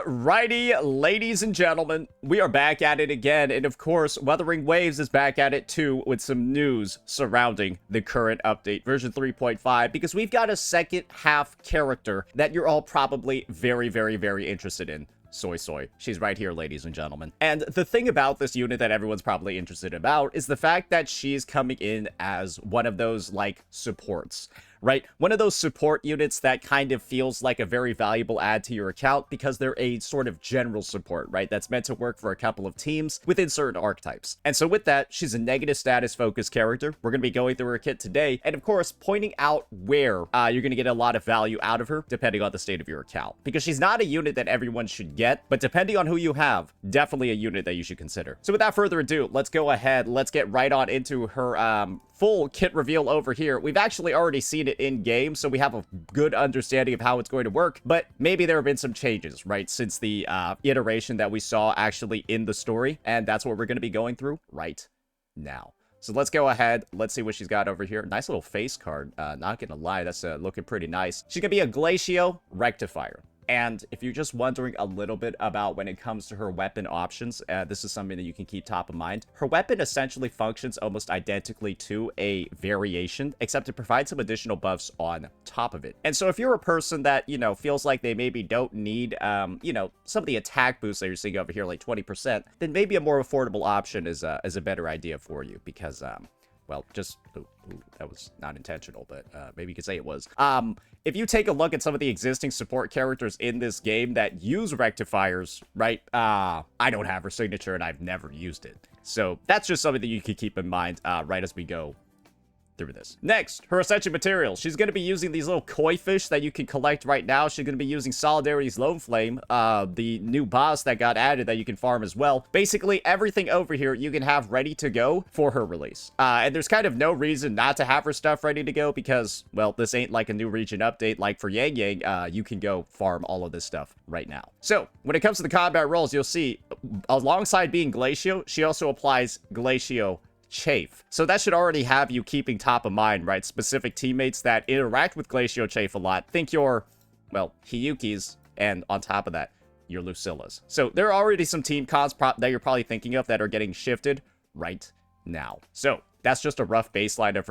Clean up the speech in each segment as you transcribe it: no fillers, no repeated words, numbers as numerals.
Alrighty, ladies and gentlemen, we are back at it again, and of course, Wuthering Waves is back at it too with some news surrounding the current update, version 3.5, because we've got a second half character that you're all probably very interested in. Suisui. She's right here, ladies and gentlemen. And the thing about this unit that everyone's probably interested about is the fact that she's coming in as one of those, like, supports. Right? One of those support units that kind of feels like a very valuable add to your account because they're a sort of general support, right? That's meant to work for a couple of teams within certain archetypes. And so with that, she's a negative status focused character. We're going to be going through her kit today, and of course, pointing out where you're going to get a lot of value out of her, depending on the state of your account. Because she's not a unit that everyone should get, but depending on who you have, definitely a unit that you should consider. So without further ado, let's go ahead, let's get right on into her full kit reveal over here. We've actually already seen it in game, so we have a good understanding of how it's going to work, but maybe there have been some changes, right, since the iteration that we saw actually in the story, and that's what we're going to be going through right now. So let's go ahead, let's see what she's got over here. Nice little face card, not gonna lie, that's looking pretty nice. She's gonna be a Glacio Rectifier. And if you're just wondering a little bit about when it comes to her weapon options, this is something that you can keep top of mind. Her weapon essentially functions almost identically to a variation, except it provides some additional buffs on top of it. And so if you're a person that, you know, feels like they maybe don't need, you know, some of the attack boosts that you're seeing over here, like 20%, then maybe a more affordable option is a better idea for you because, well, just, ooh, that was not intentional, but maybe you could say it was. If you take a look at some of the existing support characters in this game that use rectifiers, right, I don't have her signature and I've never used it. So that's just something that you can keep in mind right as we go through this. Next, her Ascension materials. She's going to be using these little koi fish that you can collect right now. She's going to be using Solidarity's Lone Flame, the new boss that got added that you can farm as well. Basically, everything over here you can have ready to go for her release. And there's kind of no reason not to have her stuff ready to go because, well, this ain't like a new region update like for Yang Yang. You can go farm all of this stuff right now. So, when it comes to the combat rolls, you'll see, alongside being Glacio, she also applies Glacio Chafe. So that should already have you keeping top of mind, right? Specific teammates that interact with Glacio Chafe a lot. Think your, well, Hiyukis, and on top of that, your Lucillas. So there are already some team cons that you're probably thinking of that are getting shifted right now. So that's just a rough baseline of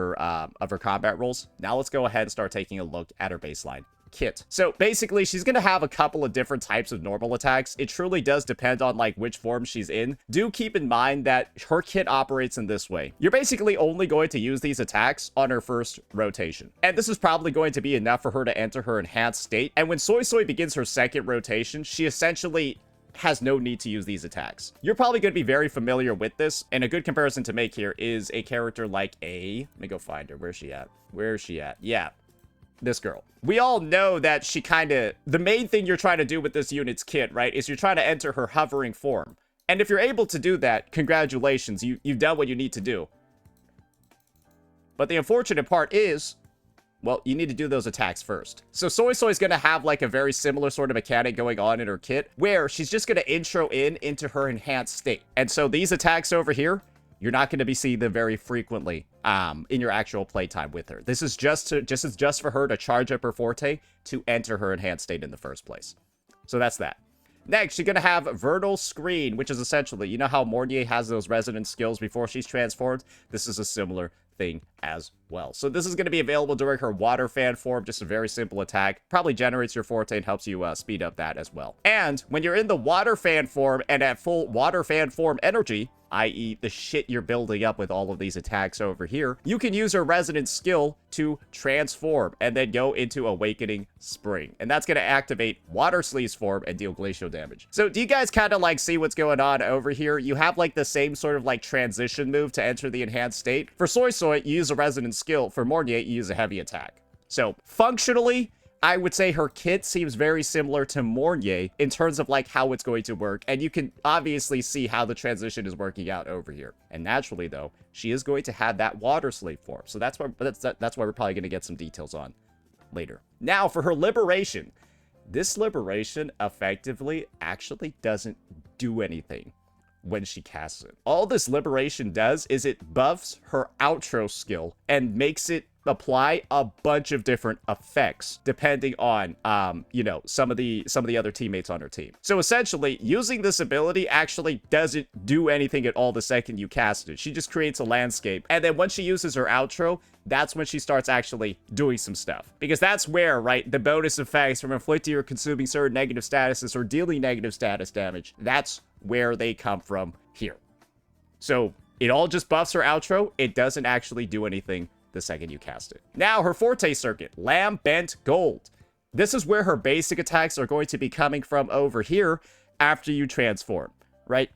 her combat rolls. Now let's go ahead and start taking a look at her baseline kit. So basically, she's going to have a couple of different types of normal attacks. It truly does depend on like which form she's in. Do keep in mind that her kit operates in this way. You're basically only going to use these attacks on her first rotation. And this is probably going to be enough for her to enter her enhanced state. And when Suisui begins her second rotation, she essentially has no need to use these attacks. You're probably going to be very familiar with this, and a good comparison to make here is a character like let me go find her. Where's she at? Where is she at? Yeah. This girl. We all know that she kind of, the main thing you're trying to do with this unit's kit, right, is you're trying to enter her hovering form. And if you're able to do that, congratulations, you've done what you need to do. But the unfortunate part is, well, you need to do those attacks first. So Suisui is going to have like a very similar sort of mechanic going on in her kit, where she's just going to intro into her enhanced state. And so these attacks over here, you're not going to be seeing them very frequently in your actual playtime with her. This is just for her to charge up her forte to enter her enhanced state in the first place. So that's that. Next, you're going to have Vernal Screen, which is essentially, you know how Mornier has those resonance skills before she's transformed? This is a similar thing as well. So this is going to be available during her Water Fan form, just a very simple attack. Probably generates your forte and helps you speed up that as well. And when you're in the Water Fan form and at full Water Fan form energy, i.e. the shit you're building up with all of these attacks over here, you can use her resonance skill to transform and then go into Awakening Spring. And that's going to activate Water Sleeve's form and deal glacial damage. So do you guys kind of like see what's going on over here? You have like the same sort of like transition move to enter the enhanced state. For Suisui, you use a resonance skill. For Mornier, you use a heavy attack. So functionally, I would say her kit seems very similar to Mornier in terms of like how it's going to work. And you can obviously see how the transition is working out over here. And naturally though, she is going to have that Water Slave form. So that's why we're probably going to get some details on later. Now for her Liberation. This Liberation effectively actually doesn't do anything when she casts it. All this Liberation does is it buffs her outro skill and makes it apply a bunch of different effects depending on you know, some of the other teammates on her team. So essentially, using this ability actually doesn't do anything at all the second you cast it. She just creates a landscape, and then once she uses her outro, that's when she starts actually doing some stuff. Because that's where, right, the bonus effects from inflicting or consuming certain negative statuses or dealing negative status damage, that's where they come from here. So it all just buffs her outro. It doesn't actually do anything the second you cast it. Now, her Forte Circuit, Lambent Gold. This is where her basic attacks are going to be coming from over here after you transform, right?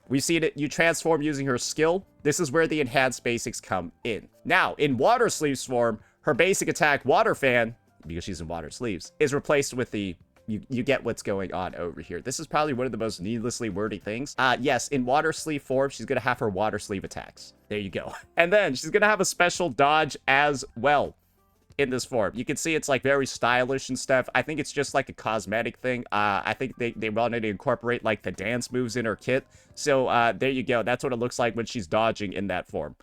We've seen it, you transform using her skill. This is where the enhanced basics come in. Now, in Water Sleeves form, her basic attack, Water Fan, because she's in Water Sleeves, is replaced with the you get what's going on over here. This is probably one of the most needlessly wordy things. Yes, in Water Sleeve form, she's going to have her Water Sleeve attacks. There you go. And then she's going to have a special dodge as well in this form. You can see it's like very stylish and stuff. I think it's just like a cosmetic thing. I think they wanted to incorporate like the dance moves in her kit. So there you go. That's what it looks like when she's dodging in that form.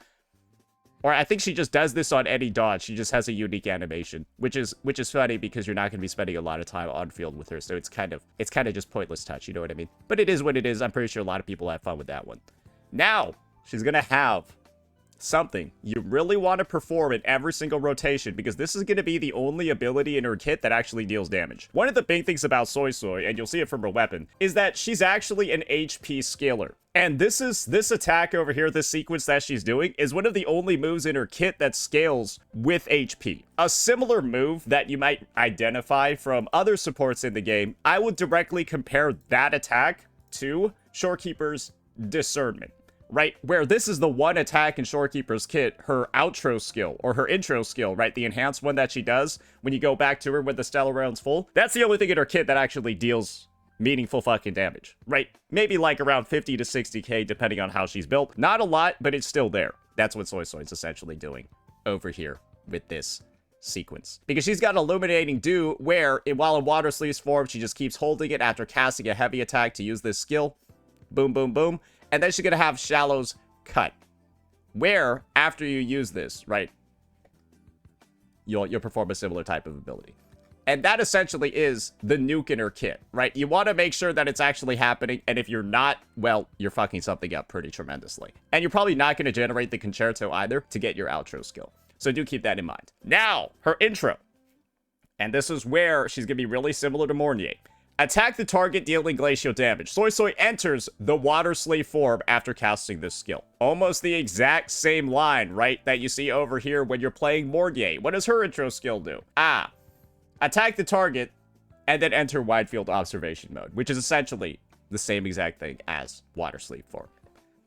Or I think she just does this on any dodge. She just has a unique animation, which is funny because you're not going to be spending a lot of time on field with her. So it's kind of just pointless touch. You know what I mean? But it is what it is. I'm pretty sure a lot of people have fun with that one. Now she's going to have something you really want to perform in every single rotation, because this is going to be the only ability in her kit that actually deals damage. One of the big things about Suisui, and you'll see it from her weapon, is that she's actually an HP scaler. And this attack over here, this sequence that she's doing, is one of the only moves in her kit that scales with HP. A similar move that you might identify from other supports in the game, I would directly compare that attack to Shorekeeper's Discernment. Right, where this is the one attack in Shorekeeper's kit, her outro skill, or her intro skill, right? The enhanced one that she does when you go back to her when the stellar round's full. That's the only thing in her kit that actually deals meaningful fucking damage, right? Maybe like around 50 to 60k, depending on how she's built. Not a lot, but it's still there. That's what Suisui is essentially doing over here with this sequence. Because she's got Illuminating Dew, where while in Water Sleeves form, she just keeps holding it after casting a heavy attack to use this skill. Boom, boom, boom. And then she's going to have Shallow's Cut, where after you use this, right, you'll perform a similar type of ability. And that essentially is the nuke in her kit, right? You want to make sure that it's actually happening, and if you're not, well, you're fucking something up pretty tremendously. And you're probably not going to generate the concerto either to get your outro skill. So do keep that in mind. Now, her intro. And this is where she's going to be really similar to Mornier. Attack the target, dealing glacial damage. Suisui enters the Water Sleeve form after casting this skill. Almost the exact same line, right, that you see over here when you're playing Mornier. What does her intro skill do? Attack the target, and then enter Wide Field Observation mode, which is essentially the same exact thing as Water Sleeve form.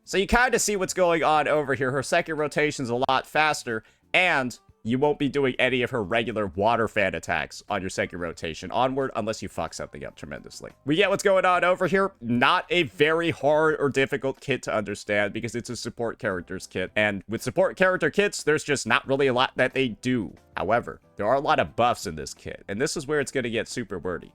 So you kind of see what's going on over here. Her second rotation's a lot faster, and you won't be doing any of her regular Water Fan attacks on your second rotation onward unless you fuck something up tremendously. We get what's going on over here. Not a very hard or difficult kit to understand because it's a support character's kit. And with support character kits, there's just not really a lot that they do. However, there are a lot of buffs in this kit, and this is where it's going to get super wordy.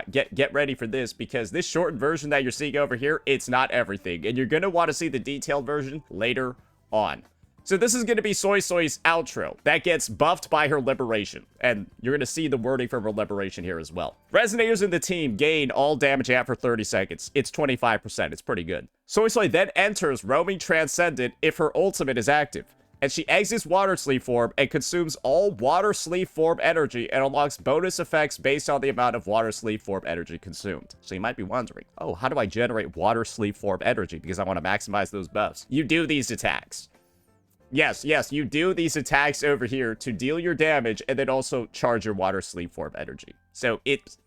Get ready for this, because this shortened version that you're seeing over here, it's not everything. And you're going to want to see the detailed version later on. So this is going to be Suisui's outro. That gets buffed by her liberation. And you're going to see the wording from her liberation here as well. Resonators in the team gain all damage out for 30 seconds. It's 25%. It's pretty good. Suisui then enters Roaming Transcendent if her ultimate is active. And she exits Water Sleeve form and consumes all Water Sleeve form energy and unlocks bonus effects based on the amount of Water Sleeve form energy consumed. So you might be wondering, oh, how do I generate Water Sleeve form energy? Because I want to maximize those buffs. You do these attacks. Yes, you do these attacks over here to deal your damage and then also charge your Water Sleeve form energy. So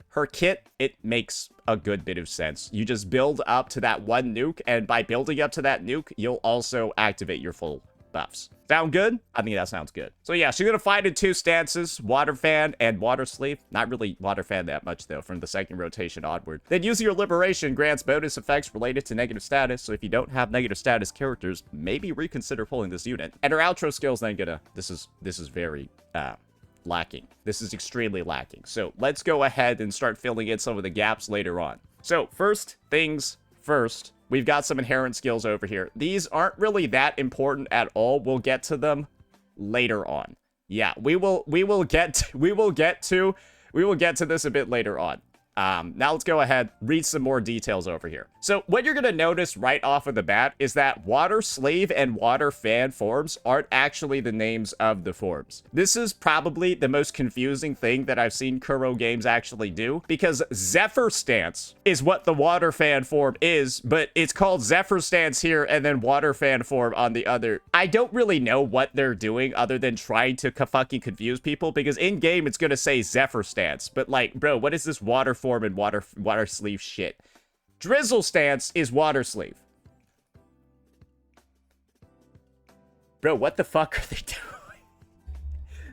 her kit, it makes a good bit of sense. You just build up to that one nuke, and by building up to that nuke, you'll also activate your full buffs. Sound good? I think that sounds good. So yeah, she's gonna fight in two stances, Water Fan and Water Sleeve. Not really Water Fan that much though, from the second rotation onward. Then using your liberation grants bonus effects related to negative status, so if you don't have negative status characters, maybe reconsider pulling this unit. And her outro skill's then gonna, this is very lacking. This is extremely lacking. So let's go ahead and start filling in some of the gaps later on. So first things first, we've got some inherent skills over here. These aren't really that important at all. We'll get to them later on. Yeah, we will get to this a bit later on. Now let's go ahead, read some more details over here. So what you're going to notice right off of the bat is that Water Slave and Water Fan forms aren't actually the names of the forms. This is probably the most confusing thing that I've seen Kuro games actually do, because Zephyr Stance is what the Water Fan form is, but it's called Zephyr Stance here and then Water Fan form on the other. I don't really know what they're doing other than trying to fucking confuse people, because in game it's going to say Zephyr Stance, but like, bro, what is this water form and water sleeve shit? Drizzle Stance is Water Sleeve. Bro, what the fuck are they doing?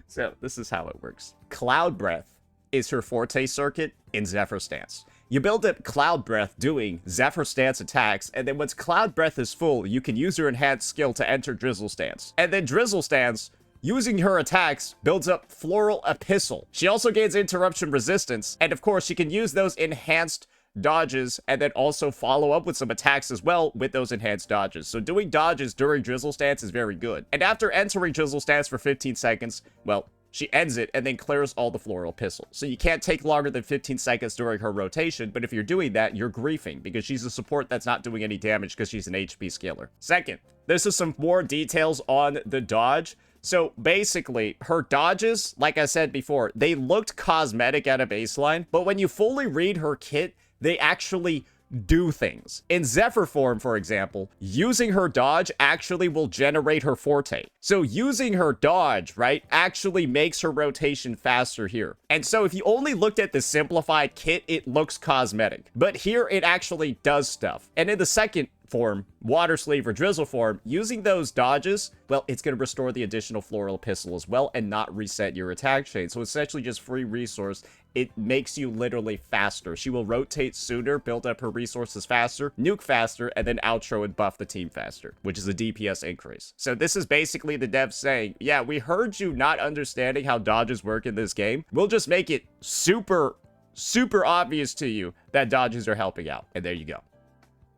So this is how it works. Cloud Breath is her Forte Circuit in Zephyr Stance. You build up Cloud Breath doing Zephyr Stance attacks, and then once Cloud Breath is full, you can use your enhanced skill to enter Drizzle Stance. And then Drizzle Stance, using her attacks, builds up Floral Epistle. She also gains interruption resistance, and of course she can use those enhanced dodges and then also follow up with some attacks as well with those enhanced dodges. So doing dodges during Drizzle Stance is very good. And after entering Drizzle Stance for 15 seconds, well, she ends it and then clears all the Floral Epistle. So you can't take longer than 15 seconds during her rotation, but if you're doing that, you're griefing, because she's a support that's not doing any damage because she's an HP scaler. Second, this is some more details on the dodge. So basically, her dodges, like I said before, they looked cosmetic at a baseline, but when you fully read her kit, they actually do things. In Zephyr form, for example, using her dodge actually will generate her forte. So using her dodge, right, actually makes her rotation faster here. And so if you only looked at the simplified kit, it looks cosmetic. But here it actually does stuff. And in the second form, Water Sleeve or Drizzle form, using those dodges, well, it's going to restore the additional Floral Epistle as well and not reset your attack chain. So essentially just free resource. It makes you literally faster. She will rotate sooner, build up her resources faster, nuke faster, and then outro and buff the team faster, which is a DPS increase. So this is basically the devs saying, yeah, we heard you not understanding how dodges work in this game. We'll just make it super obvious to you that dodges are helping out. And there you go.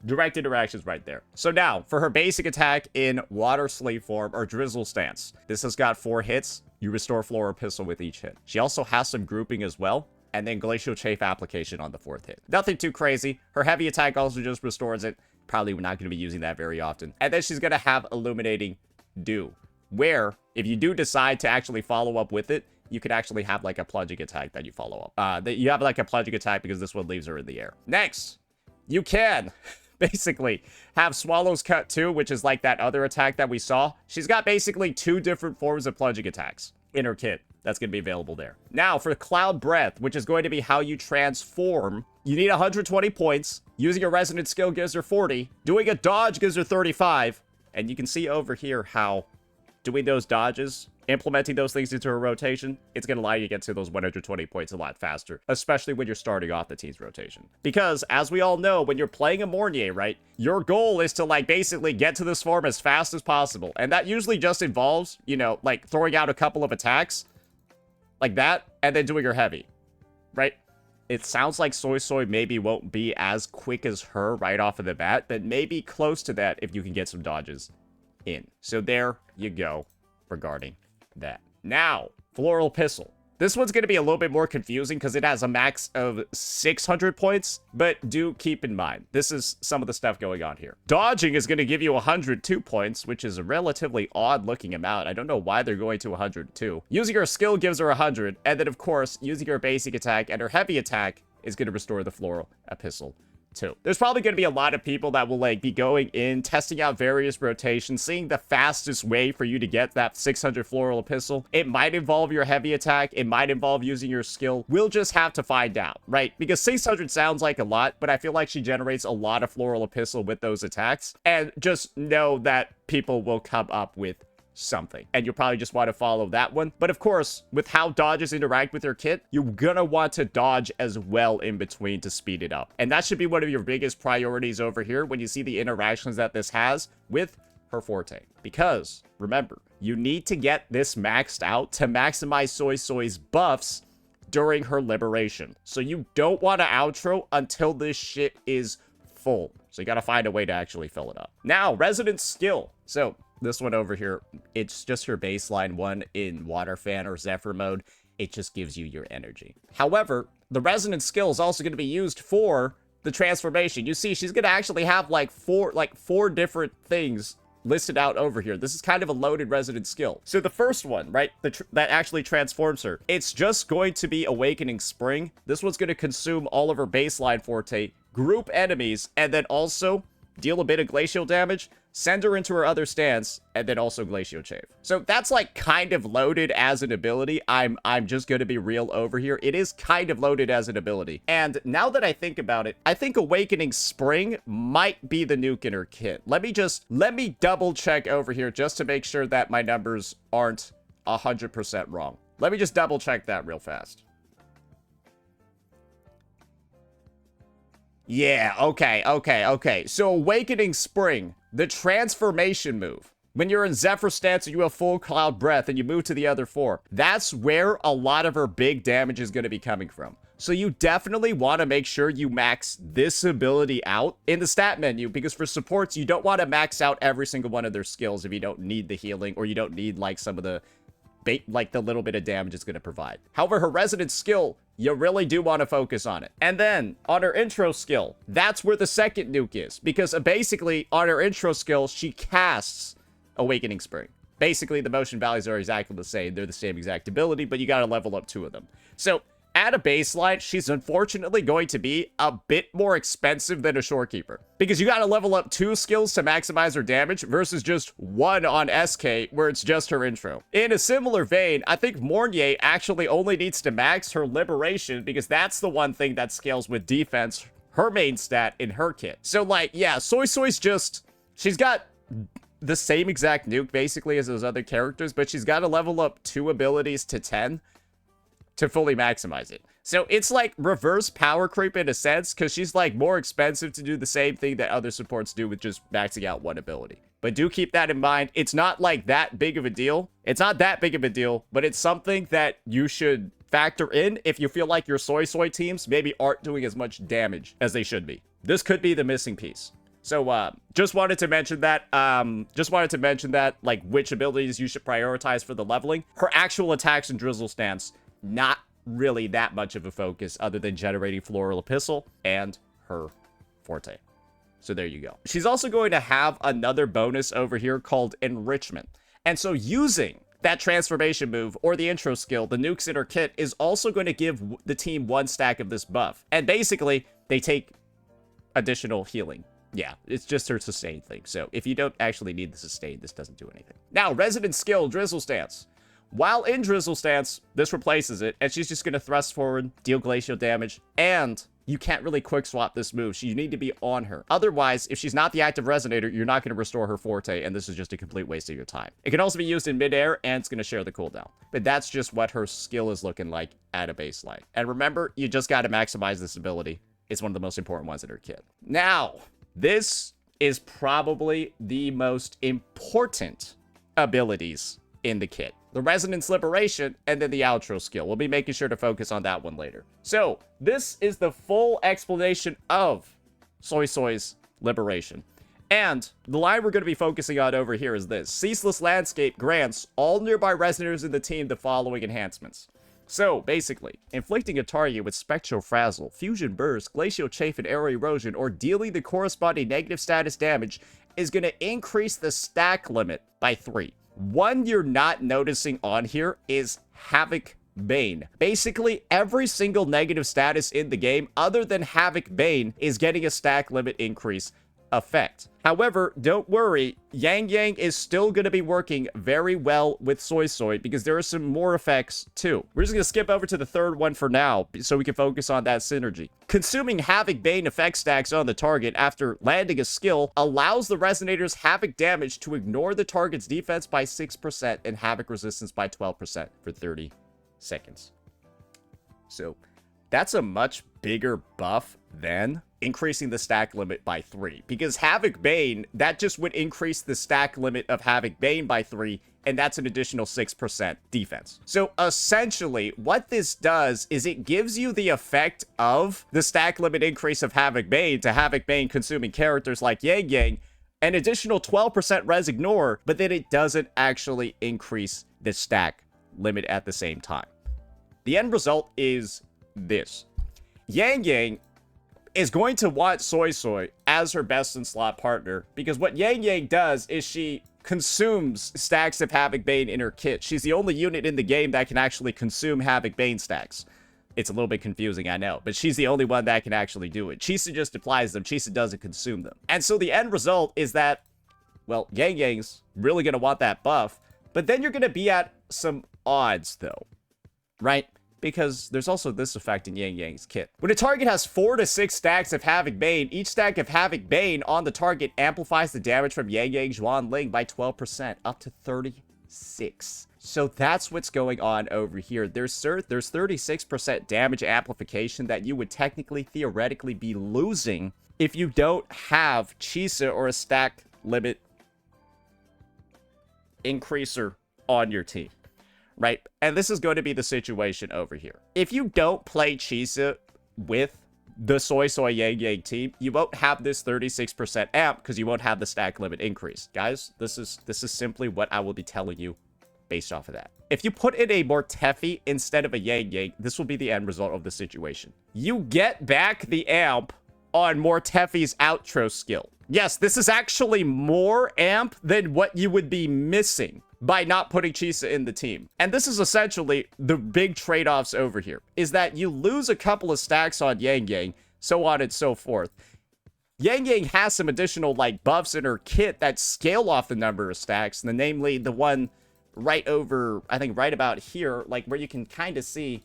Direct interactions right there. So now, for her basic attack in Water Sleeve form or Drizzle Stance, this has got 4 hits. You restore Floral Epistle with each hit. She also has some grouping as well, and then Glacial Chafe application on the 4th hit. Nothing too crazy. Her heavy attack also just restores it. Probably not going to be using that very often. And then she's going to have Illuminating Dew, where if you do decide to actually follow up with it, you could actually have like a plunging attack that you follow up. You have like a plunging attack because this one leaves her in the air. Next, you can basically have Swallow's Cut too, which is like that other attack that we saw. She's got basically 2 different forms of plunging attacks in her kit. That's going to be available there. Now, for Cloud Breath, which is going to be how you transform, you need 120 points. Using a Resonant skill gives her 40. Doing a dodge gives her 35. And you can see over here how doing those dodges, implementing those things into a rotation, it's going to allow you to get to those 120 points a lot faster, especially when you're starting off the team's rotation. Because, as we all know, when you're playing a Mornier, right, your goal is to, like, basically get to this form as fast as possible. And that usually just involves, you know, like, throwing out a couple of attacks, like that, and then doing her heavy, right? It sounds like Suisui maybe won't be as quick as her right off of the bat, but maybe close to that if you can get some dodges in. So there you go regarding that. Now, Floral Epistle. This one's going to be a little bit more confusing because it has a max of 600 points, but do keep in mind, this is some of the stuff going on here. Dodging is going to give you 102 points, which is a relatively odd-looking amount. I don't know why they're going to 102. Using her skill gives her 100, and then, of course, using her basic attack and her heavy attack is going to restore the Floral Epistle too. There's probably going to be a lot of people that will like be going in, testing out various rotations, seeing the fastest way for you to get that 600 Floral Epistle. It might involve your heavy attack. It might involve using your skill. We'll just have to find out, right? Because 600 sounds like a lot, but I feel like she generates a lot of Floral Epistle with those attacks. And just know that people will come up with something, and you'll probably just want to follow that one. But of course, with how dodges interact with your kit, you're gonna want to dodge as well in between to speed it up, and that should be one of your biggest priorities over here when you see the interactions that this has with her forte. Because remember, you need to get this maxed out to maximize Suisui's buffs during her liberation, so you don't want to outro until this shit is full. So you gotta find a way to actually fill it up. Now, Resident Skill. So This one over here, it's just your baseline one in Water Fan or Zephyr mode. It just gives you your energy. However, the Resonance skill is also going to be used for the transformation. You see, she's going to actually have like four different things listed out over here. This is kind of a loaded Resonance skill. So the first one, right, that actually transforms her, it's just going to be Awakening Spring. This one's going to consume all of her baseline Forte, group enemies, and then also deal a bit of glacial damage, send her into her other stance, and then also Glacial Chafe. So that's like kind of loaded as an ability. I'm just going to be real over here. It is kind of loaded as an ability. And now that I think about it, I think Awakening Spring might be the nuke in her kit. Let me double check over here just to make sure that my numbers aren't 100% wrong. Let me just double check that real fast. Yeah, okay. So Awakening Spring, the transformation move. When you're in Zephyr stance and you have full Cloud Breath and you move to the other 4, that's where a lot of her big damage is going to be coming from. So you definitely want to make sure you max this ability out in the stat menu, because for supports, you don't want to max out every single one of their skills if you don't need the healing or you don't need like some of the like the little bit of damage it's going to provide. However, her Resonance skill, you really do want to focus on it. And then on her intro skill, that's where the second nuke is, because basically on her intro skill, she casts Awakening Spring. Basically, the motion values are exactly the same. They're the same exact ability, but you got to level up 2 of them. So at a baseline, she's unfortunately going to be a bit more expensive than a Shorekeeper, because you got to level up 2 skills to maximize her damage versus just 1 on SK where it's just her intro. In a similar vein, I think Mornier actually only needs to max her Liberation, because that's the one thing that scales with defense, her main stat in her kit. So like, yeah, Suisui's just, she's got the same exact nuke basically as those other characters, but she's got to level up 2 abilities to 10 to fully maximize it. So it's like reverse power creep in a sense, because she's like more expensive to do the same thing that other supports do with just maxing out 1 ability. But do keep that in mind. It's not like that big of a deal. It's not that big of a deal, but it's something that you should factor in if you feel like your Suisui teams maybe aren't doing as much damage as they should be. This could be the missing piece. So, just wanted to mention that, like, which abilities you should prioritize for the leveling. Her actual attacks and drizzle stance, not really that much of a focus other than generating Floral Epistle and her Forte. So there you go. She's also going to have another bonus over here called Enrichment. And so using that transformation move or the intro skill, the nukes in her kit, is also going to give the team 1 stack of this buff. And basically, they take additional healing. Yeah, it's just her sustain thing. So if you don't actually need the sustain, this doesn't do anything. Now, Resident Skill, Drizzle Stance. While in Drizzle Stance, this replaces it, and she's just going to thrust forward, deal glacial damage, and you can't really quick swap this move, so you need to be on her. Otherwise, if she's not the active Resonator, you're not going to restore her Forte, and this is just a complete waste of your time. It can also be used in midair, and it's going to share the cooldown. But that's just what her skill is looking like at a baseline. And remember, you just got to maximize this ability. It's one of the most important ones in her kit. Now, this is probably the most important abilities in the kit. The Resonance Liberation, and then the outro skill. We'll be making sure to focus on that one later. So, this is the full explanation of Suisui's Liberation. And the line we're going to be focusing on over here is this. Ceaseless Landscape grants all nearby Resonators in the team the following enhancements. So, basically, inflicting a target with Spectral Frazzle, Fusion Burst, Glacial Chafe, and Aero Erosion, or dealing the corresponding negative status damage is going to increase the stack limit by 3. One you're not noticing on here is Havoc Bane. Basically, every single negative status in the game, other than Havoc Bane, is getting a stack limit increase effect. However, don't worry, Yang Yang is still going to be working very well with Suisui, because there are some more effects too. We're just going to skip over to the third one for now, so we can focus on that synergy. Consuming Havoc Bane effect stacks on the target after landing a skill allows the Resonator's Havoc damage to ignore the target's defense by 6% and Havoc resistance by 12% for 30 seconds. So, that's a much bigger buff than increasing the stack limit by 3. Because Havoc Bane, that just would increase the stack limit of Havoc Bane by 3, and that's an additional 6% defense. So essentially, what this does is it gives you the effect of the stack limit increase of Havoc Bane to Havoc Bane consuming characters like Yang Yang, an additional 12% res ignore, but then it doesn't actually increase the stack limit at the same time. The end result is this. Yang Yang is going to want Suisui as her best in slot partner, because what Yang Yang does is she consumes stacks of Havoc Bane in her kit. She's the only unit in the game that can actually consume Havoc Bane stacks. It's a little bit confusing, I know, but she's the only one that can actually do it. Chisa just applies them. Chisa doesn't consume them. And so the end result is that, well, Yang Yang's really going to want that buff, but then you're going to be at some odds, though, right? Because there's also this effect in Yang Yang's kit. When a target has 4 to 6 stacks of Havoc Bane, each stack of Havoc Bane on the target amplifies the damage from Yang Yang Zhuan Ling by 12%, up to 36. So that's what's going on over here. There's 36% damage amplification that you would technically, theoretically be losing if you don't have Chisa or a stack limit increaser on your team, right? And this is going to be the situation over here. If you don't play Chisa with the Suisui Yang Yang team, you won't have this 36% amp because you won't have the stack limit increase. Guys, this is simply what I will be telling you based off of that. If you put in a Mortefi instead of a Yang Yang, this will be the end result of the situation. You get back the amp on Mortefi's outro skill. Yes, this is actually more amp than what you would be missing by not putting Chisa in the team. And this is essentially the big trade-offs over here, is that you lose a couple of stacks on Yang Yang, so on and so forth. Yang Yang has some additional like buffs in her kit that scale off the number of stacks, namely the one right over, I think right about here, like where you can kind of see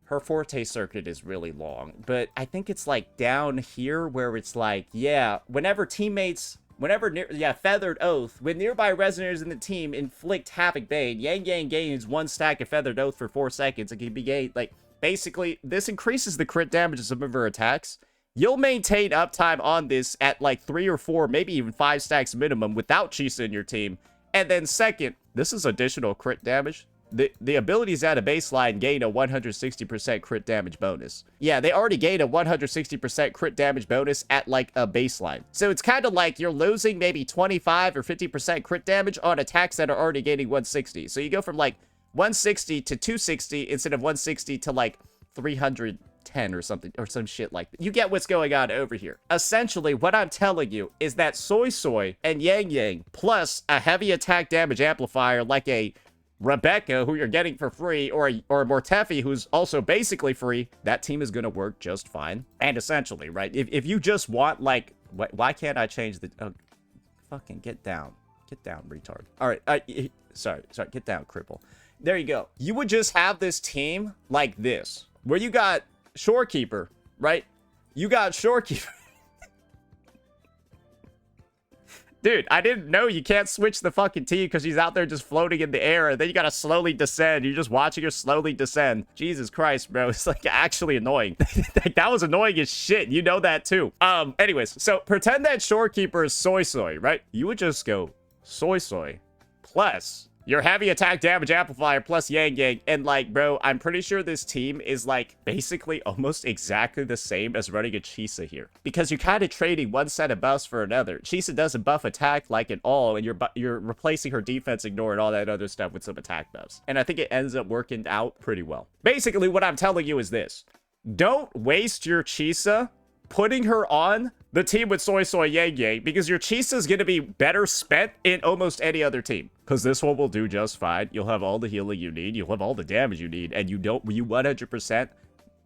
her Forte Circuit is really long, but I think it's like down here where it's like, yeah, Feathered Oath, when nearby resonators in the team inflict Havoc Bane, Yang Yang gains 1 stack of Feathered Oath for 4 seconds. It can be gained, like, basically, this increases the crit damage of some of her attacks. You'll maintain uptime on this at like 3 or 4, maybe even 5 stacks minimum without Chisa in your team. And then second, this is additional crit damage. The abilities at a baseline gain a 160% crit damage bonus. Yeah, they already gain a 160% crit damage bonus at like a baseline. So it's kind of like you're losing maybe 25 or 50% crit damage on attacks that are already gaining 160. So you go from like 160 to 260 instead of 160 to like 310 or something, or some shit like that. You get what's going on over here. Essentially, what I'm telling you is that Suisui and Yang Yang plus a heavy attack damage amplifier like a Rebecca, who you're getting for free, or Mortefi, who's also basically free, that team is going to work just fine. And essentially, right, if you just want, like, why can't I change the... Oh, fucking get down. Get down, retard. All right, sorry, get down, cripple. There you go. You would just have this team like this, where you got Shorekeeper, right? You got Shorekeeper. Dude, I didn't know you can't switch the fucking team because she's out there just floating in the air, and then you gotta slowly descend. You're just watching her slowly descend. Jesus Christ, bro. It's like actually annoying. That was annoying as shit. You know that too. Anyways, so pretend that Shorekeeper is Suisui, right? You would just go Suisui plus your heavy attack damage amplifier plus Yang Yang, and like, bro, I'm pretty sure this team is like basically almost exactly the same as running a Chisa here, because you're kind of trading one set of buffs for another. Chisa doesn't buff attack like at all, and you're replacing her defense ignore and all that other stuff with some attack buffs, and I think it ends up working out pretty well. Basically, what I'm telling you is this: don't waste your Chisa putting her on the team with Suisui Yang Yang, because your Chisa is going to be better spent in almost any other team. Because this one will do just fine. You'll have all the healing you need. You'll have all the damage you need. And you 100%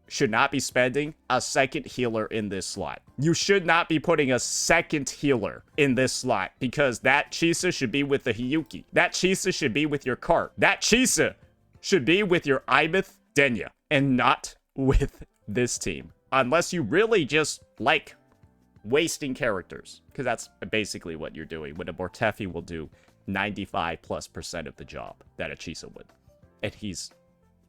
should not be spending a second healer in this slot. You should not be putting a second healer in this slot, because that Chisa should be with the Hiyuki. That Chisa should be with your cart. That Chisa should be with your Ibith Denya, and not with this team. Unless you really just like wasting characters, because that's basically what you're doing when a Mortefi will do 95+% of the job that a Chisa would. And he's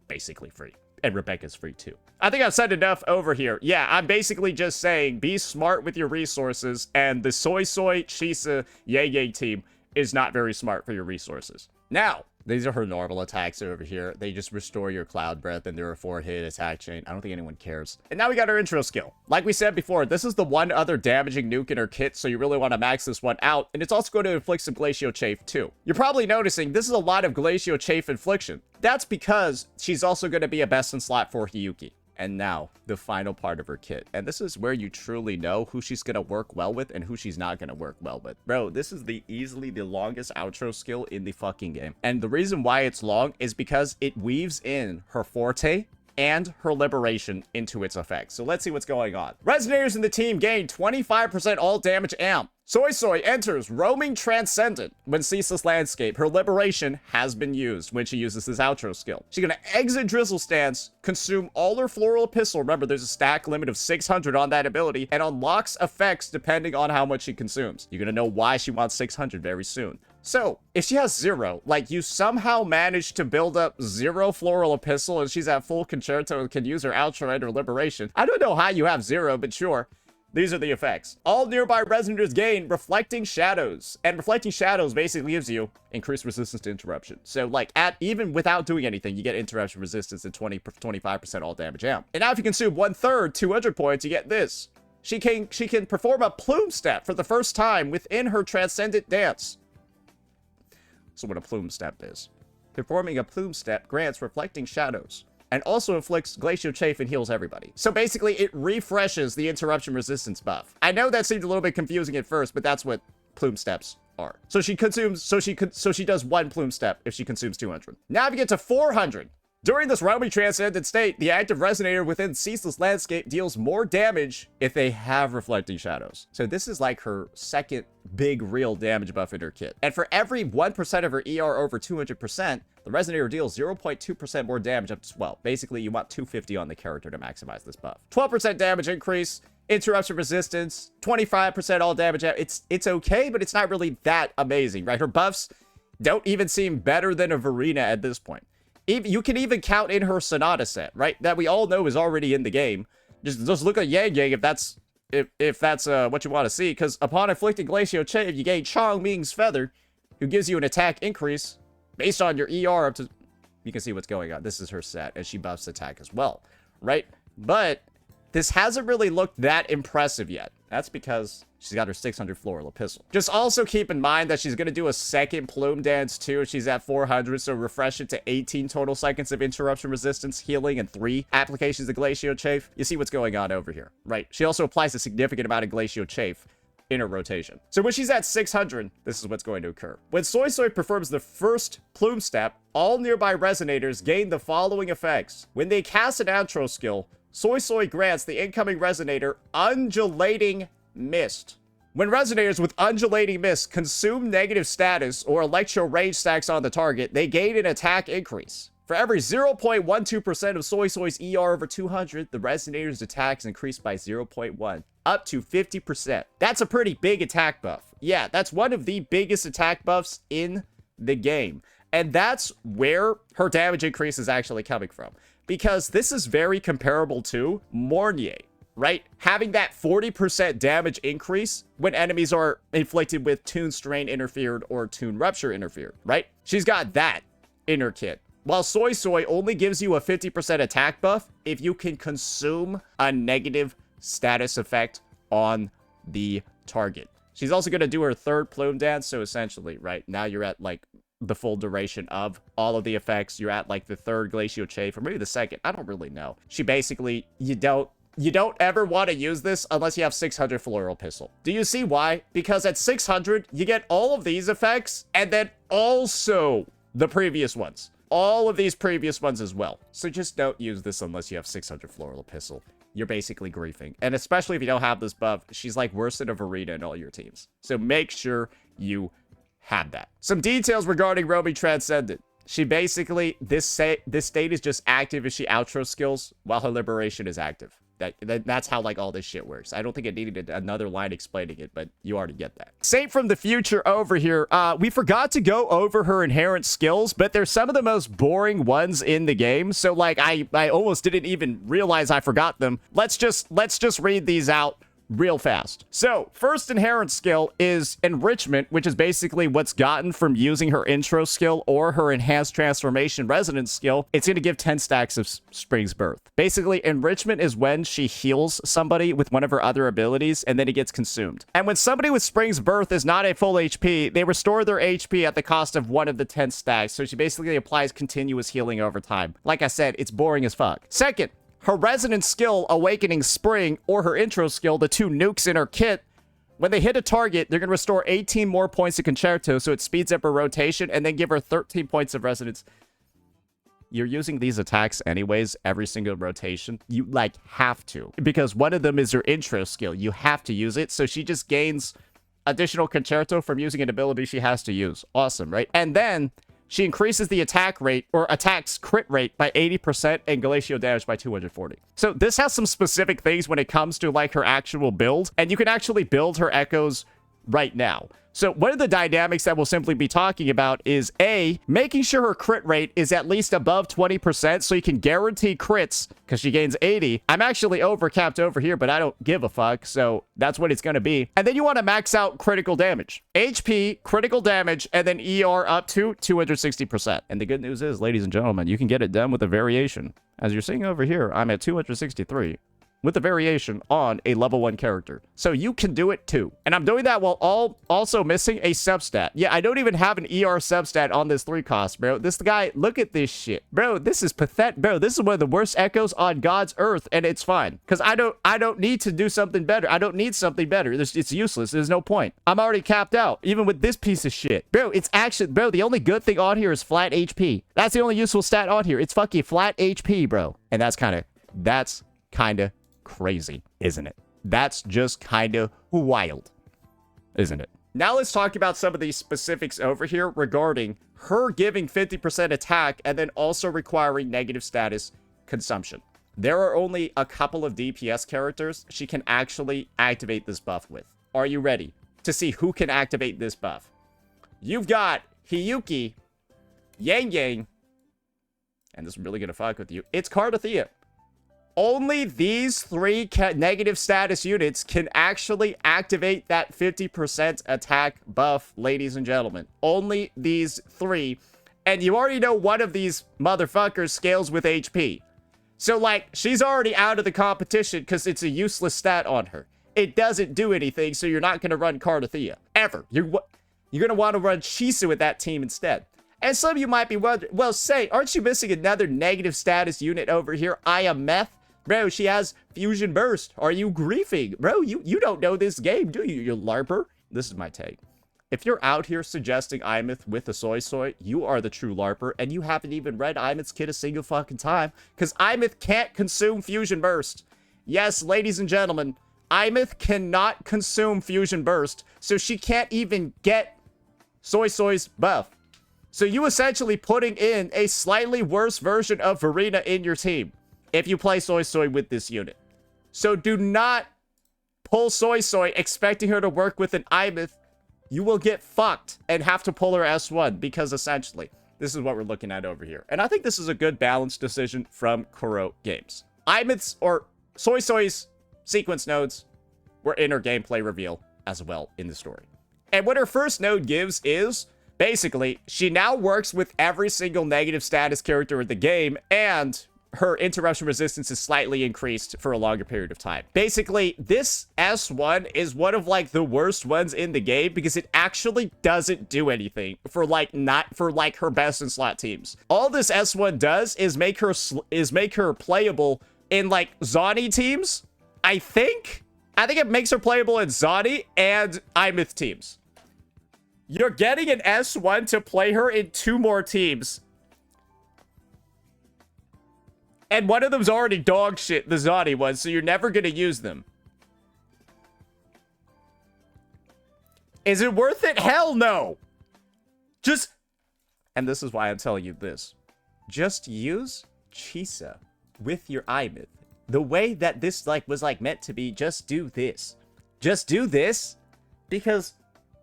basically free. And Rebecca's free too. I think I've said enough over here. Yeah, I'm basically just saying be smart with your resources, and the Suisui Chisa Yang Yang team is not very smart for your resources. Now, These are her normal attacks over here. They just restore your Cloud Breath and they're a 4-hit attack chain. I don't think anyone cares. And now we got our intro skill. Like we said before, this is the one other damaging nuke in her kit, so you really want to max this one out. And it's also going to inflict some Glacial Chafe too. You're probably noticing this is a lot of Glacial Chafe infliction. That's because she's also going to be a best in slot for Hiyuki. And now, the final part of her kit. And this is where you truly know who she's going to work well with and who she's not going to work well with. Bro, this is easily the longest outro skill in the fucking game. And the reason why it's long is because it weaves in her Forte and her Liberation into its effects. So let's see what's going on. Resonators in the team gain 25% all damage amp. Suisui enters Roaming Transcendent. When Ceaseless Landscape, her Liberation has been used when she uses this outro skill. She's gonna exit Drizzle Stance, consume all her Floral Epistle. Remember, there's a stack limit of 600 on that ability, and unlocks effects depending on how much she consumes. You're gonna know why she wants 600 very soon. So, if she has 0, like you somehow managed to build up 0 Floral Epistle and she's at full Concerto and can use her outro and her Liberation, I don't know how you have 0, but sure. These are the effects. All nearby resonators gain Reflecting Shadows. And Reflecting Shadows basically gives you increased resistance to interruption. So, like, even without doing anything, you get interruption resistance and 25% all damage amp. And now if you consume 1/3, 200 points, you get this. She can perform a Plume Step for the first time within her Transcendent Dance. So what a Plume Step is. Performing a Plume Step grants Reflecting Shadows. And also inflicts Glacial Chafe and heals everybody. So basically, it refreshes the interruption resistance buff. I know that seemed a little bit confusing at first, but that's what Plume Steps are. So she does 1 Plume Step if she consumes 200. Now if you get to 400. During this Roaming Transcendent state, the active Resonator within Ceaseless Landscape deals more damage if they have Reflecting Shadows. So this is like her second big real damage buff in her kit. And for every 1% of her ER over 200%, the Resonator deals 0.2% more damage up to 12. Basically, you want 250 on the character to maximize this buff. 12% damage increase, interruption resistance, 25% all damage. It's okay, but it's not really that amazing, right? Her buffs don't even seem better than a Verena at this point. You can even count in her Sonata set, right? That we all know is already in the game. Just look at Yang Yang if that's what you want to see. Because upon inflicting Glacial Chafe, you gain Chong Ming's Feather, who gives you an attack increase based on your ER up to... You can see what's going on. This is her set, and she buffs attack as well, right? But this hasn't really looked that impressive yet. That's because she's got her 600 Floral Epistle. Just also keep in mind that she's going to do a second Plume Dance too. She's at 400, so refresh it to 18 total seconds of interruption resistance, healing, and 3 applications of Glacial Chafe. You see what's going on over here, right? She also applies a significant amount of Glacial Chafe in her rotation. So when she's at 600, this is what's going to occur. When Suisui performs the first Plume Step, all nearby Resonators gain the following effects. When they cast an outro skill, Suisui grants the incoming Resonator Undulating Mist. When Resonators with Undulating Mist consume negative status or electro rage stacks on the target, they gain an attack increase. For every 0.12% of Suisui's ER over 200, the Resonator's attacks increase by 0.1, up to 50%. That's a pretty big attack buff. Yeah, that's one of the biggest attack buffs in the game. And that's where her damage increase is actually coming from. Because this is very comparable to Mornier, right? Having that 40% damage increase when enemies are inflicted with Toon Strain interfered or Toon Rupture interfered, right? She's got that in her kit. While Suisui only gives you a 50% attack buff if you can consume a negative status effect on the target. She's also going to do her third Plume Dance, so essentially, right, now you're at, like, the full duration of all of the effects. You're at, like, the third Glacial Chafe, or maybe the second. I don't really know. She basically, you don't ever want to use this unless you have 600 Floral Epistle. Do you see why? Because at 600, you get all of these effects, and then also the previous ones. All of these previous ones as well. So just don't use this unless you have 600 Floral Epistle. You're basically griefing. And especially if you don't have this buff, she's like worse than a Verena in all your teams. So make sure you have that. Some details regarding Roaming Transcendent. She basically, this state is just active if she outro skills while her Liberation is active. That's how, like, all this shit works. I don't think it needed another line explaining it, but you already get that. Saint from the future over here. We forgot to go over her inherent skills, but they're some of the most boring ones in the game. So, like, I almost didn't even realize I forgot them. Let's just read these out real fast. So, first inherent skill is Enrichment, which is basically what's gotten from using her intro skill or her enhanced transformation resonance skill. It's going to give 10 stacks of Spring's Birth. Basically, Enrichment is when she heals somebody with one of her other abilities, and then it gets consumed. And when somebody with Spring's Birth is not at full HP, they restore their HP at the cost of one of the 10 stacks. So she basically applies continuous healing over time. Like I said, it's boring as fuck. Second, her resonance skill, Awakening Spring, or her intro skill, the two nukes in her kit, when they hit a target, they're going to restore 18 more points of Concerto, so it speeds up her rotation, and then give her 13 points of resonance. You're using these attacks anyways, every single rotation. You, like, have to. Because one of them is your intro skill. You have to use it, so she just gains additional Concerto from using an ability she has to use. Awesome, right? And then she increases the attack rate, or attacks crit rate, by 80% and Glacio damage by 240. So this has some specific things when it comes to, like, her actual build, and you can actually build her echoes right now. So one of the dynamics that we'll simply be talking about is A, making sure her crit rate is at least above 20% so you can guarantee crits because she gains 80. I'm actually overcapped over here, but I don't give a fuck, so that's what it's going to be. And then you want to max out critical damage. HP, critical damage, and then ER up to 260%. And the good news is, ladies and gentlemen, you can get it done with a variation. As you're seeing over here, I'm at 263. With a variation on a level 1 character. So you can do it too. And I'm doing that while also missing a substat. Yeah, I don't even have an ER substat on this 3 cost, bro. This guy, look at this shit. Bro, this is pathetic. Bro, this is one of the worst echoes on God's earth, and it's fine. Because I don't need to do something better. I don't need something better. It's useless. There's no point. I'm already capped out, even with this piece of shit. Bro, it's actually, bro, the only good thing on here is flat HP. That's the only useful stat on here. It's fucking flat HP, bro. And that's kind of crazy, isn't it? That's just kind of wild, isn't it? Now let's talk about some of these specifics over here regarding her giving 50% attack and then also requiring negative status consumption. There are only a couple of DPS characters she can actually activate this buff with. Are you ready to see who can activate this buff? You've got Hiyuki, Yang Yang, and this is really gonna fuck with you. It's Cardathea. Only these 3 negative status units can actually activate that 50% attack buff, ladies and gentlemen. Only these 3. And you already know one of these motherfuckers scales with HP. So, like, she's already out of the competition because it's a useless stat on her. It doesn't do anything, so you're not going to run Cardathea. Ever. You're going to want to run Shisu with that team instead. And some of you might be wondering, well, say, aren't you missing another negative status unit over here? I am Meth. Bro, she has Fusion Burst. Are you griefing? Bro, you don't know this game, do you, you larper? This is my take. If you're out here suggesting Imeth with a soy, you are the true larper, and you haven't even read Imeth's kit a single fucking time, because Imeth can't consume Fusion Burst. Yes, ladies and gentlemen, Imeth cannot consume Fusion Burst, so she can't even get Soy's buff. So you essentially putting in a slightly worse version of Verena in your team if you play Soy with this unit. So do not pull Soy expecting her to work with an Imeth. You will get fucked and have to pull her S1 because essentially this is what we're looking at over here. And I think this is a good balanced decision from Kuro Games. Imeth's or Soy's sequence nodes were in her gameplay reveal as well in the story. And what her first node gives is basically she now works with every single negative status character in the game, and her interruption resistance is slightly increased for a longer period of time. Basically, this S1 is one of, like, the worst ones in the game because it actually doesn't do anything for, like, her best in slot teams. All this S1 does is make her playable in, like, Zani teams. I think it makes her playable in Zani and Imeth teams. You're getting an S1 to play her in 2 more teams. And one of them's already dog shit, the Zani one, so you're never going to use them. Is it worth it? Hell no! Just, and this is why I'm telling you this, just use Chisa with your Imeth. The way that this, like, was, like, meant to be, just do this. Just do this, because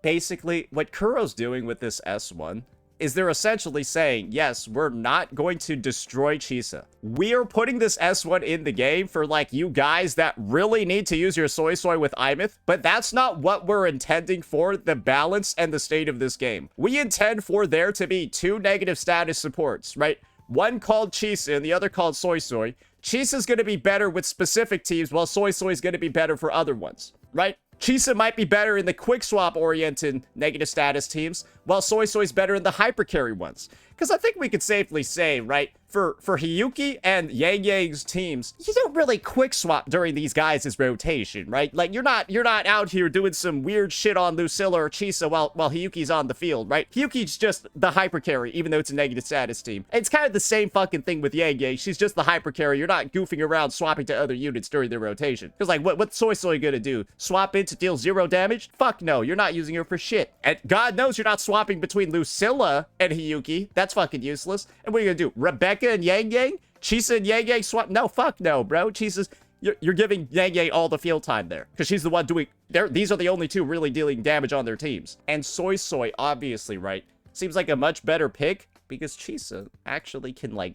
basically what Kuro's doing with this S1 is they're essentially saying, yes, we're not going to destroy Chisa. We are putting this S1 in the game for, like, you guys that really need to use your Suisui with Imith, but that's not what we're intending for the balance and the state of this game. We intend for there to be two negative status supports, right? One called Chisa and the other called Suisui. Chisa's going to be better with specific teams, while Suisui is going to be better for other ones, right? Chisa might be better in the quick swap oriented negative status teams, while Suisui's better in the hyper carry ones. Because I think we could safely say, right, for Hiyuki and Yang Yang's teams, you don't really quick swap during these guys' rotation, right? Like, you're not out here doing some weird shit on Lucilla or Chisa while Hiyuki's on the field, right? Hiyuki's just the hyper carry, even though it's a negative status team. And it's kind of the same fucking thing with Yang Yang. She's just the hyper carry. You're not goofing around swapping to other units during their rotation. Because, like, what's Suisui gonna do? Swap in to deal 0 damage? Fuck no, you're not using her for shit. And God knows you're not swapping between Lucilla and Hiyuki. That's fucking useless. And what are you gonna do? Rebecca and Yang Yang? Chisa and Yang Yang swap? No, fuck no, bro. Chisa's... You're giving Yang Yang all the field time there. Because she's the one doing... These are the only two really dealing damage on their teams. And Suisui, obviously, right, seems like a much better pick. Because Chisa actually can, like,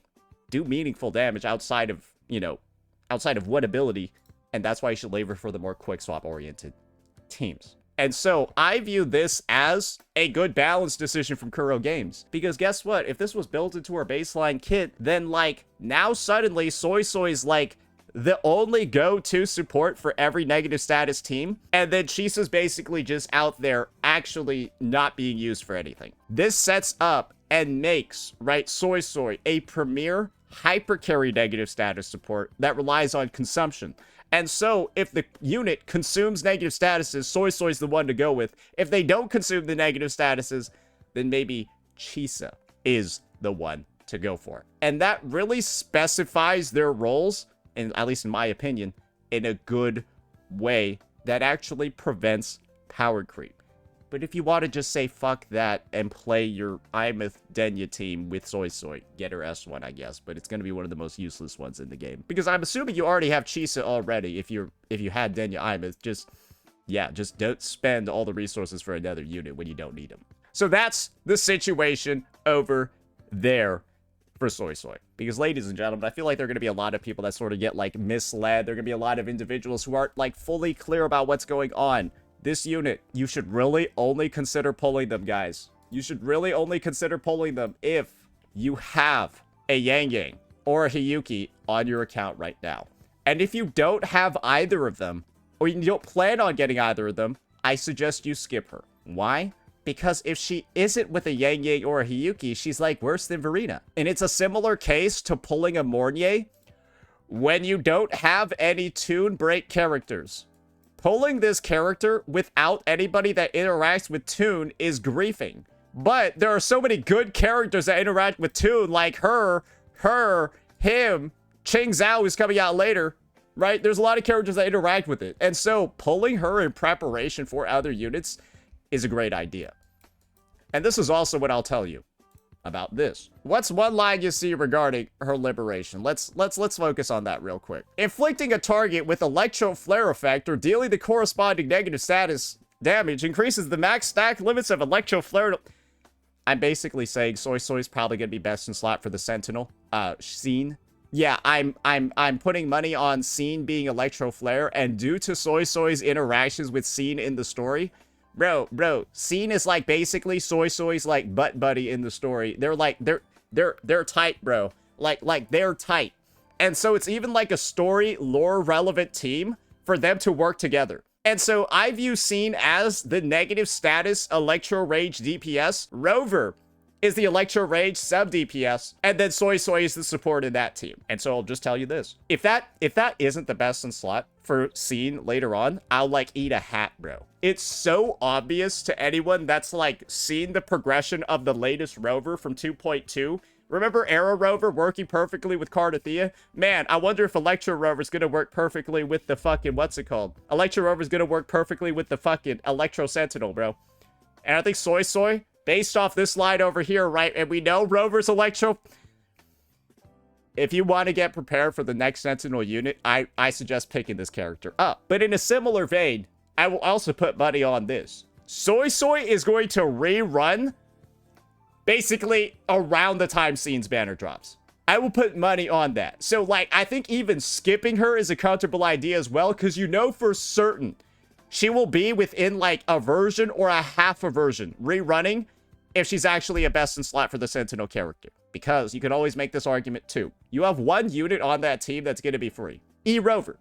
do meaningful damage outside of, you know, outside of one ability. And that's why you should labor for the more quick swap oriented teams. And so I view this as a good balance decision from Kuro Games. Because guess what? If this was built into our baseline kit, then, like, now suddenly Suisui's, like, the only go-to support for every negative status team. And then Chisa's basically just out there actually not being used for anything. This sets up and makes, right, Suisui a premier hyper carry negative status support that relies on consumption. And so, if the unit consumes negative statuses, Suisui's the one to go with. If they don't consume the negative statuses, then maybe Chisa is the one to go for. And that really specifies their roles, and at least in my opinion, in a good way that actually prevents power creep. But if you want to just say fuck that and play your Imith Denya team with Suisui, get her S1, I guess. But it's going to be one of the most useless ones in the game. Because I'm assuming you already have Chisa already if you had Denya Imith. Just don't spend all the resources for another unit when you don't need them. So that's the situation over there for Suisui. Because, ladies and gentlemen, I feel like there are going to be a lot of people that sort of get, like, misled. There are going to be a lot of individuals who aren't, like, fully clear about what's going on. This unit, you should really only consider pulling them, guys. You should really only consider pulling them if you have a Yang Yang or a Hiyuki on your account right now. And if you don't have either of them, or you don't plan on getting either of them, I suggest you skip her. Why? Because if she isn't with a Yang Yang or a Hiyuki, she's, like, worse than Verena. And it's a similar case to pulling a Mornier when you don't have any tune break characters. Pulling this character without anybody that interacts with Toon is griefing. But there are so many good characters that interact with Toon, like her, him, Ching Zhao, who's coming out later, right? There's a lot of characters that interact with it. And so pulling her in preparation for other units is a great idea. And this is also what I'll tell you about this. What's one line you see regarding her liberation? Let's focus on that real quick. Inflicting a target with electro flare effect or dealing the corresponding negative status damage increases the max stack limits of electro flare. I'm basically saying Suisui's probably gonna be best in slot for the Sentinel. Scene. Yeah, I'm putting money on Scene being electro flare, and due to Suisui's interactions with Scene in the story, Bro, Scene is, like, basically Suisui's, like, butt buddy in the story. They're, like, they're tight, bro. Like, they're tight. And so it's even, like, a story lore relevant team for them to work together. And so I view Scene as the negative status Electro Rage DPS. Rover is the Electro Rage sub DPS, and then Suisui is the support in that team. And so I'll just tell you this. If that isn't the best in slot for Scene later on, I'll, like, eat a hat, bro. It's so obvious to anyone that's, like, seen the progression of the latest Rover from 2.2. Remember Arrow Rover working perfectly with Cardathea? Man, I wonder if Electro Rover's gonna work perfectly with the fucking, what's it called? Electro Rover's gonna work perfectly with the fucking Electro Sentinel, bro. And I think Suisui, based off this line over here, right? And we know Rover's Electro. If you want to get prepared for the next Sentinel unit, I suggest picking this character up. But in a similar vein, I will also put money on this. Suisui is going to rerun basically around the time Scene's banner drops. I will put money on that. So, like, I think even skipping her is a comfortable idea as well, because you know for certain she will be within, like, a version or a half a version rerunning if she's actually a best in slot for the Sentinel character. Because you can always make this argument, too. You have one unit on that team that's going to be free. E-Rover.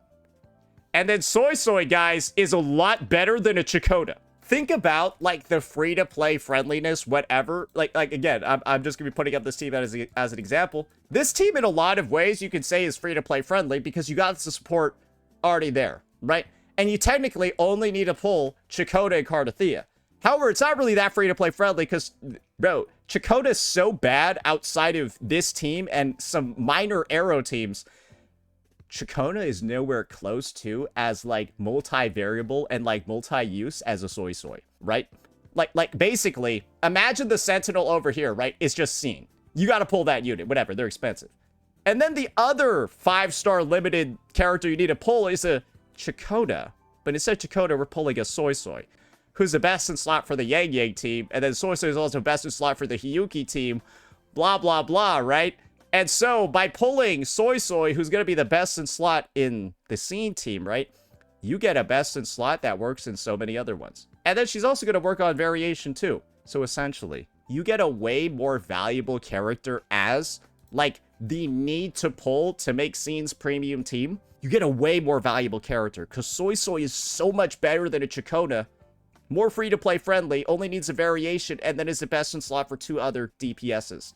And then Suisui, guys, is a lot better than a Chakotay. Think about, like, the free-to-play friendliness, whatever. Like again, I'm just going to be putting up this team as an example. This team, in a lot of ways, you can say is free-to-play friendly because you got the support already there, right? And you technically only need to pull Chakotay and Kardathea. However, it's not really that free-to-play friendly because, bro, Chakotay is so bad outside of this team and some minor Arrow teams. Chakotay is nowhere close to as, like, multi-variable and, like, multi-use as a Suisui, right? Like, basically, imagine the Sentinel over here, right? It's just Scene. You gotta pull that unit, whatever, they're expensive. And then the other 5-star limited character you need to pull is a Chakotay. But instead of Chakotay, we're pulling a Suisui, who's the best in slot for the Yang Yang team, and then Suisui is also best in slot for the Hiyuki team, blah, blah, blah, right? And so, by pulling Suisui, who's going to be the best in slot in the Scene team, right? You get a best in slot that works in so many other ones. And then she's also going to work on variation, too. So, essentially, you get a way more valuable character as, like, the need to pull to make Scene's premium team. You get a way more valuable character, because Suisui is so much better than a Chakotay. More free-to-play friendly, only needs a variation, and then is the best in slot for 2 other DPSs.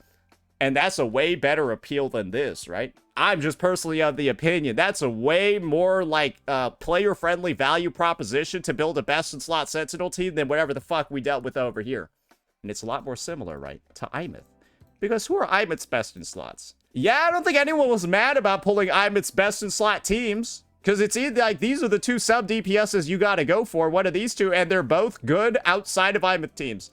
And that's a way better appeal than this, right? I'm just personally of the opinion that's a way more, like, player-friendly value proposition to build a best-in-slot Sentinel team than whatever the fuck we dealt with over here. And it's a lot more similar, right, to Imith. Because who are Imith's best-in-slots? Yeah, I don't think anyone was mad about pulling Imith's best-in-slot teams. Because it's either, like, these are the 2 sub-DPSs you gotta go for, one of these 2, and they're both good outside of Imith teams.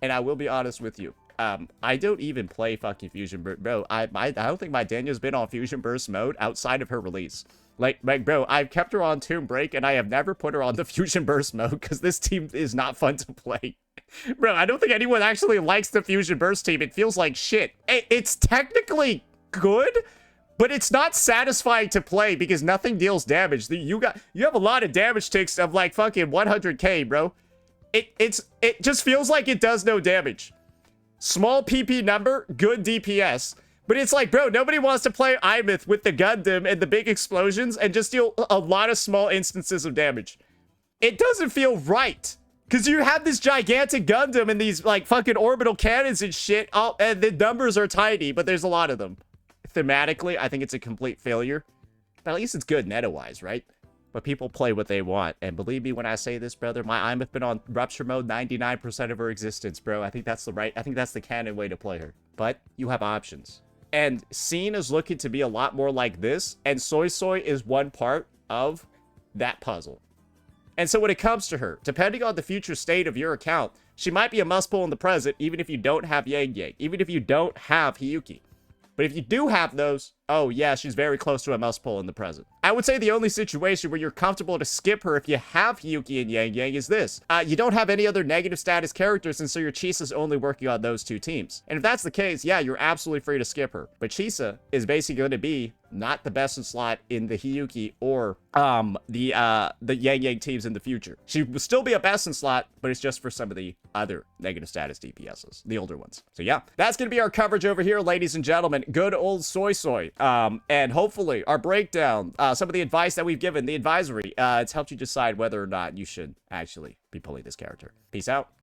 And I will be honest with you. I don't even play fucking Fusion Burst. Bro, I don't think my Daniel's been on Fusion Burst mode outside of her release. Like, bro, I've kept her on Tomb Break, and I have never put her on the Fusion Burst mode, because this team is not fun to play. Bro, I don't think anyone actually likes the Fusion Burst team. It feels like shit. It's technically good, but it's not satisfying to play, because nothing deals damage. You have a lot of damage ticks of, like, fucking 100k, bro. It just feels like it does no damage. Small PP number, good DPS. But it's like, bro, nobody wants to play Imith with the Gundam and the big explosions and just deal a lot of small instances of damage. It doesn't feel right. Because you have this gigantic Gundam and these, like, fucking orbital cannons and shit. Oh, and the numbers are tiny, but there's a lot of them. Thematically, I think it's a complete failure. But at least it's good meta-wise, right? But people play what they want. And believe me when I say this, brother, my Imith been on Rupture mode 99% of her existence, bro. I think that's the canon way to play her. But you have options. And Scene is looking to be a lot more like this. And Suisui is one part of that puzzle. And so when it comes to her, depending on the future state of your account, she might be a must-pull in the present, even if you don't have Yang Yang. Even if you don't have Hiyuki. But if you do have those, oh yeah, she's very close to a must-pull in the present. I would say the only situation where you're comfortable to skip her if you have Hiyuki and Yang Yang is this. You don't have any other negative status characters, and so your Chisa's only working on those 2 teams. And if that's the case, yeah, you're absolutely free to skip her. But Chisa is basically going to be not the best in slot in the Hiyuki or the Yang Yang teams in the future. She will still be a best in slot, but it's just for some of the other negative status DPSs, the older ones. So yeah, that's going to be our coverage over here, ladies and gentlemen. Good old Suisui. And hopefully our breakdown, some of the advice that we've given, the advisory, it's helped you decide whether or not you should actually be pulling this character. Peace out.